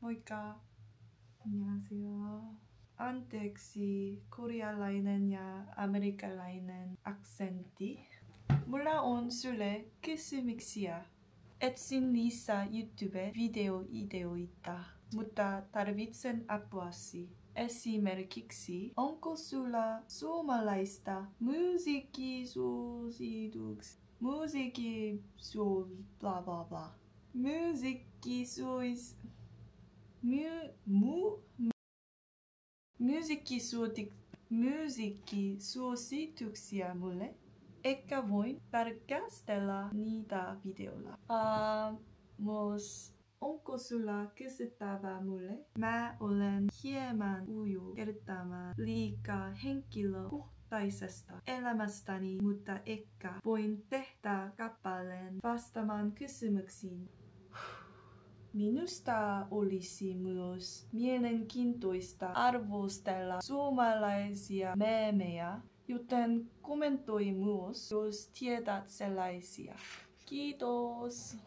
Moikka! 안녕하세요. Anteeksi korealainen ja amerikkalainen aksentti. Mulla on sulle kysymyksiä. Etsin lisää YouTube-videoideoita, mutta tarvitsen apuasi. Esimerkiksi, onko sulla suomalaista musiikkisuosituksia? Bla bla bla. Musiikkisuosituksia mulle. Ehkä voin tarkastella niitä videolla. Onko sulla kysyttävää mulle? Mä olen hieman uju kertomaan liikaa henkilökohtaisesta elämästäni, mutta ehkä voin tehdä kappaleen vastaamaan kysymyksiin. Minusta olisi myös mielenkiintoista arvostella suomalaisia meemejä, joten kommentoi myös, jos tiedät sellaisia. Kiitos!